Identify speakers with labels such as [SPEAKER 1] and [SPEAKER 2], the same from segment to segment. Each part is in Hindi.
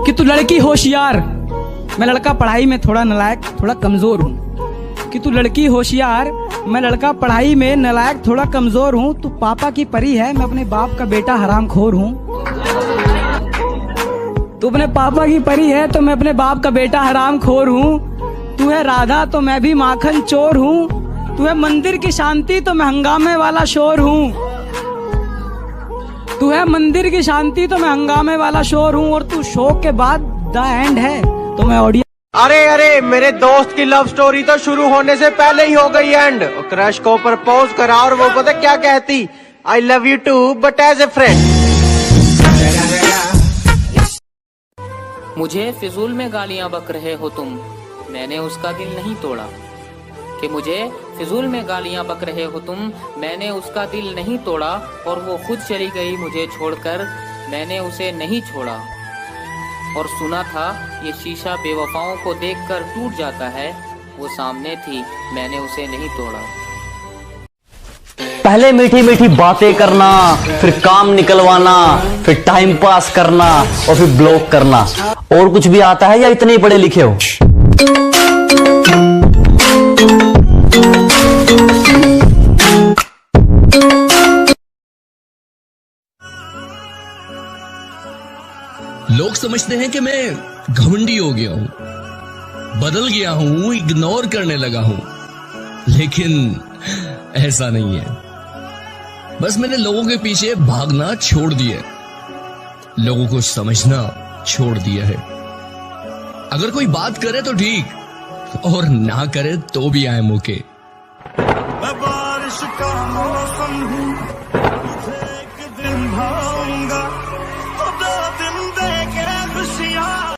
[SPEAKER 1] कि तू लड़की होशियार, मैं लड़का पढ़ाई में थोड़ा नालायक थोड़ा कमजोर हूँ। कि तू लड़की होशियार, मैं लड़का पढ़ाई में नालायक थोड़ा कमजोर हूँ। तू पापा की परी है, मैं अपने बाप का बेटा हरामखोर हूँ। तू अपने पापा की परी है तो मैं अपने बाप का बेटा हरामखोर हूँ। तू है राधा तो मैं भी माखन चोर हूँ। तू है मंदिर की शांति तो मैं हंगामे वाला शोर हूँ। तू है मंदिर की शांति तो मैं हंगामे वाला शोर हूँ। और तू शो के बाद द एंड है तो मैं ऑडियंस।
[SPEAKER 2] अरे मेरे दोस्त की लव स्टोरी तो शुरू होने से पहले ही हो गई एंड। क्रश को प्रपोज करा और वो पता क्या कहती, I love you too but as a friend.
[SPEAKER 3] मुझे फिजूल में गालियां बक रहे हो तुम, मैंने उसका दिल नहीं तोड़ा। कि मुझे फिजूल में गालियां बक रहे हो तुम, मैंने उसका दिल नहीं तोड़ा। और वो खुद चली गई मुझे छोड़कर, मैंने उसे नहीं छोड़ा। और सुना था ये शीशा बेवफाओं को देखकर टूट जाता है, वो सामने थी मैंने उसे नहीं तोड़ा।
[SPEAKER 4] पहले मीठी मीठी बातें करना, फिर काम निकलवाना, फिर टाइम पास करना और फिर ब्लॉक करना। और कुछ भी आता है या इतने ही पढ़े लिखे हो?
[SPEAKER 5] लोग समझते हैं कि मैं घमंडी हो गया हूं, बदल गया हूं, इग्नोर करने लगा हूं। लेकिन ऐसा नहीं है। बस मैंने लोगों के पीछे भागना छोड़ दिया है, लोगों को समझना छोड़ दिया है। अगर कोई बात करे तो ठीक, और ना करे तो भी आई एम ओके।
[SPEAKER 6] मैं बारिश का मौसम हूँ, एक दिन भाऊंगा, दो दिन देके खुशियाँ।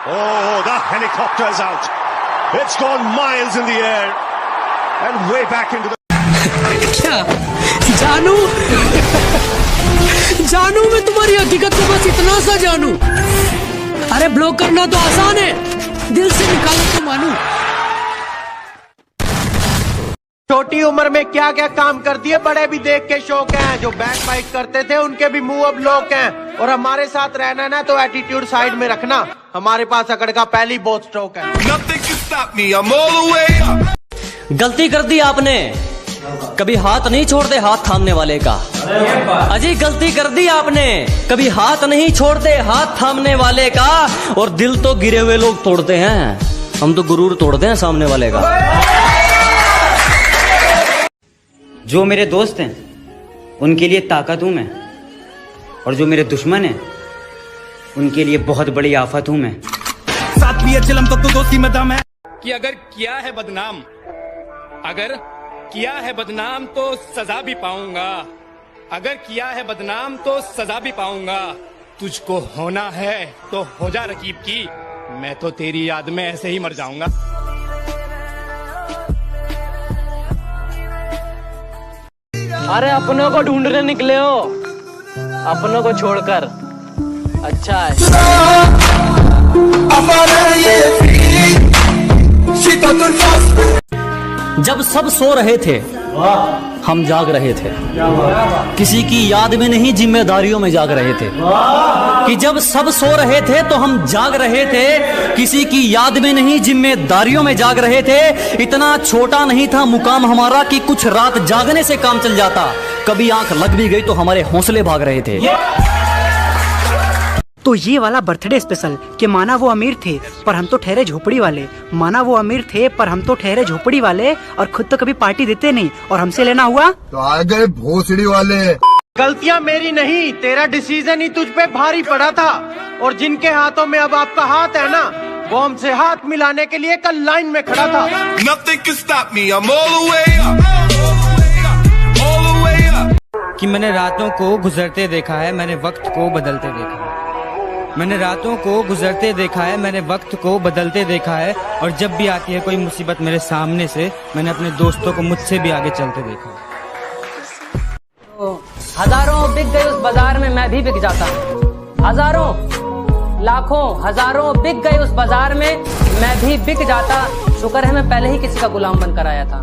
[SPEAKER 6] Oh, the helicopter's out. It's gone miles in the air and way back into the.
[SPEAKER 1] क्या जानू जानू मैं तुम्हारी हकीकत को बस इतना सा जानू। अरे ब्लॉक करना तो आसान है, दिल से निकालो तो मानू।
[SPEAKER 2] छोटी उम्र में क्या क्या काम कर दिए बड़े भी देख के शौक हैं। जो बैक बाइक करते थे उनके भी मुंह अब लोक हैं। और हमारे साथ रहना ना तो एटीट्यूड साइड में रखना, हमारे पास अकड़ का पहली बहुत स्ट्रोक है।
[SPEAKER 4] गलती कर दी आपने, कभी हाथ नहीं छोड़ते हाथ थामने वाले का। अजी गलती कर दी आपने, कभी हाथ नहीं छोड़ते हाथ थामने वाले का। और दिल तो गिरे हुए लोग तोड़ते हैं, हम तो गुरूर तोड़ते हैं सामने वाले का।
[SPEAKER 7] जो मेरे दोस्त हैं उनके लिए ताकत हूं मैं, और जो मेरे दुश्मन हैं उनके लिए बहुत बड़ी आफत हूं मैं।
[SPEAKER 6] साथ लिए चिलम तो दोस्ती में दम है।
[SPEAKER 8] कि अगर किया है बदनाम, अगर किया है बदनाम तो सजा भी पाऊंगा। अगर किया है बदनाम तो सजा भी पाऊंगा। तुझको होना है तो हो जा रकीब की, मैं तो तेरी याद में ऐसे ही मर जाऊंगा।
[SPEAKER 3] अरे अपनों को ढूंढने निकले हो, अपनों को छोड़कर। अच्छा है।
[SPEAKER 4] जब सब सो रहे थे हम जाग रहे थे, किसी की याद में नहीं जिम्मेदारियों में जाग रहे थे। कि जब सब सो रहे थे तो हम जाग रहे थे, किसी की याद में नहीं जिम्मेदारियों में जाग रहे थे। इतना छोटा नहीं था मुकाम हमारा कि कुछ रात जागने से काम चल जाता। कभी आंख लग भी गई तो हमारे हौसले भाग रहे थे।
[SPEAKER 9] तो ये वाला बर्थडे स्पेशल कि माना वो अमीर थे पर हम तो ठहरे झोपड़ी वाले, माना वो अमीर थे पर हम तो ठहरे झोपड़ी वाले, और खुद तो कभी पार्टी देते नहीं और हमसे लेना हुआ
[SPEAKER 6] तो आ गए भोसड़ी वाले।
[SPEAKER 2] गलतियां मेरी नहीं, तेरा डिसीजन ही तुझ पे भारी पड़ा था। और जिनके हाथों में अब आपका हाथ है ना, वो हमसे हाथ मिलाने के लिए कल लाइन में खड़ा था।
[SPEAKER 6] Nothing can stop me, I'm all the way up, all the way up.
[SPEAKER 1] कि मैंने रातों को गुजरते देखा है, मैंने वक्त को बदलते देखा है। मैंने रातों को गुजरते देखा है, मैंने वक्त को बदलते देखा है। और जब भी आती है कोई मुसीबत मेरे सामने से, मैंने अपने दोस्तों को मुझसे भी आगे चलते देखा है।
[SPEAKER 3] हजारों बिक गए उस बाजार में, मैं भी बिक जाता। हजारों लाखों हजारों बिक गए उस बाजार में, मैं भी बिक जाता। शुक्र है मैं पहले ही किसी का गुलाम बनकर आया था।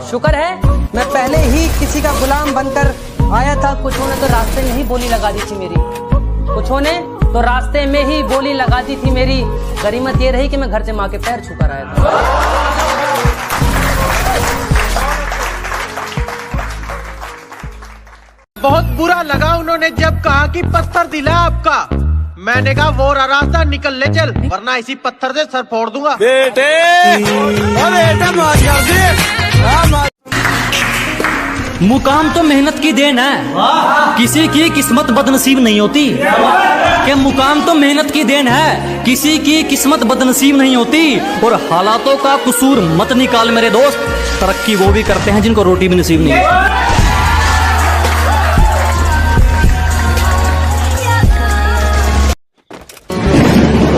[SPEAKER 3] शुक्र है मैं पहले ही किसी का गुलाम बनकर आया था। कुछ ने तो रास्ते में ही बोली लगा दी थी मेरी, कुछ ने
[SPEAKER 10] तो रास्ते में ही बोली लगाती थी मेरी। गरीमत ये रही कि मैं घर से माँ के पैर छू कर आया था।
[SPEAKER 2] बहुत बुरा लगा उन्होंने जब कहा कि पत्थर दिला आपका। मैंने कहा वो रास्ता निकल ले चल, वरना इसी पत्थर से सर फोड़ दूंगा।
[SPEAKER 4] मुकाम तो मेहनत की देन है, किसी की किस्मत बदनसीब नहीं होती। कि मुकाम तो मेहनत की देन है, किसी की किस्मत बदनसीब नहीं होती। और हालातों का कसूर मत निकाल मेरे दोस्त, तरक्की वो भी करते हैं जिनको रोटी भी नसीब नहीं होती।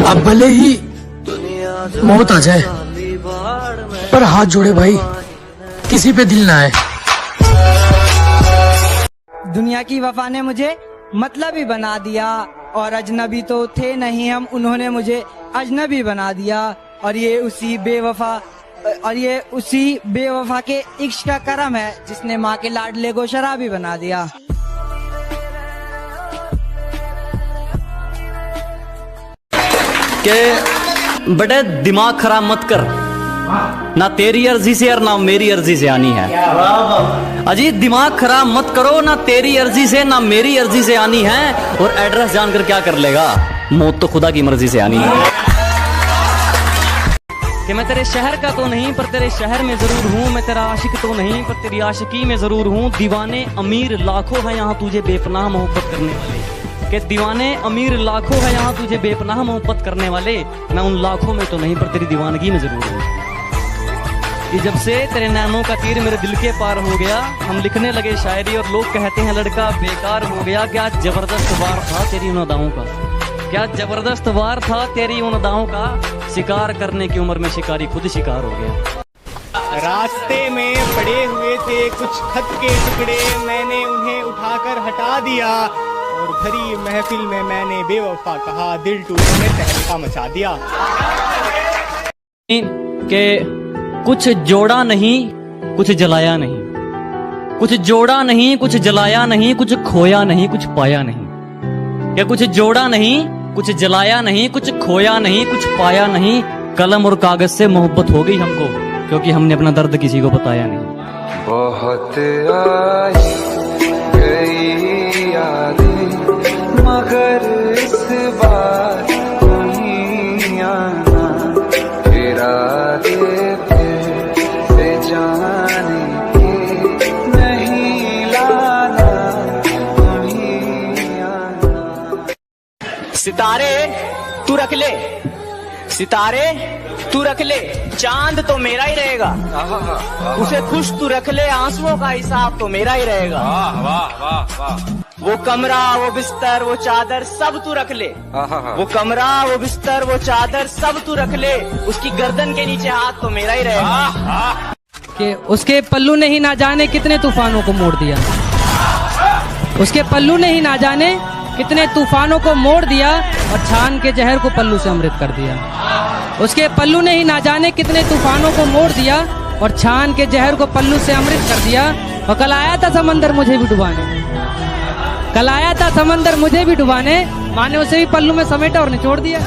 [SPEAKER 11] अब भले ही मौत आ जाए, पर हाथ जोड़े भाई, किसी पे दिल ना आए।
[SPEAKER 1] दुनिया की वफा ने मुझे मतलबी बना दिया, और अजनबी तो थे नहीं हम, उन्होंने मुझे अजनबी बना दिया। और ये उसी बेवफा के इश्क का करम है जिसने माँ के लाडले को शराबी बना दिया।
[SPEAKER 4] के बड़े दिमाग खराब मत कर, ना तेरी अर्जी से और ना मेरी अर्जी से आनी है। अजी दिमाग खराब मत करो, ना तेरी अर्जी से ना मेरी अर्जी से आनी है। और एड्रेस जानकर क्या कर लेगा, मौत तो खुदा की मर्जी से आनी है। कि मैं तेरे शहर का तो नहीं पर तेरे शहर में जरूर हूँ, मैं तेरा आशिक तो नहीं पर तेरी आशिकी में जरूर हूँ। दीवाने अमीर लाखों है यहाँ तुझे बेपनाह मोहब्बत करने वाले। कि दीवाने अमीर लाखों है यहाँ तुझे बेपनाह मोहब्बत करने वाले, मैं उन लाखों में तो नहीं पर तेरी दीवानगी में जरूर हूँ। कि जब से तेरे नैनों का तीर मेरे दिल के पार हो गया, हम लिखने लगे शायरी और लोग कहते हैं लड़का बेकार हो गया। क्या जबरदस्त वार था तेरी उन अदाओं का, क्या जबरदस्त वार था तेरी उन अदाओं का। शिकार करने की उम्र में शिकारी खुद शिकार हो गया।
[SPEAKER 8] रास्ते में पड़े हुए थे कुछ खत के टुकड़े, मैंने उन्हें उठाकर हटा दिया और भरी महफिल में मैंने बेवफा कहा, दिल टूटने तहलका मचा दिया।
[SPEAKER 4] के कुछ जोड़ा नहीं कुछ जलाया नहीं, कुछ जोड़ा नहीं कुछ जलाया नहीं, कुछ खोया नहीं कुछ पाया नहीं। क्या कुछ जोड़ा नहीं कुछ जलाया नहीं, कुछ खोया नहीं कुछ पाया नहीं। कलम और कागज से मोहब्बत हो गई हमको, क्योंकि हमने अपना दर्द किसी को बताया नहीं।
[SPEAKER 12] बहुत आई गई यादें मगर इस बार नहीं आना, इरादे से जाने के नहीं लाना, नहीं आना।
[SPEAKER 13] सितारे तू रख ले, सितारे तू रख ले, चांद तो मेरा ही रहेगा। उसे खुश तू रख ले, आंसुओं का हिसाब तो मेरा ही रहेगा। वाह वाह वाह। वो कमरा वो बिस्तर वो चादर सब तू रख ले, वो कमरा वो बिस्तर वो चादर सब तू रख ले, उसकी गर्दन के नीचे हाथ तो मेरा ही रहेगा।
[SPEAKER 10] कि उसके पल्लू ने ही ना जाने कितने तूफानों को मोड़ दिया, उसके पल्लू ने ही ना जाने कितने तूफानों को मोड़ दिया, और छान के जहर को पल्लू से अमृत कर दिया। उसके पल्लू ने ही ना जाने कितने तूफानों को मोड़ दिया, और छान के जहर को पल्लू से अमृत कर दिया। और कल आया था समंदर मुझे भी डुबाने, कल आया था समंदर मुझे भी डुबाने, माने उसे भी पल्लू में समेटा और निचोड़ दिया।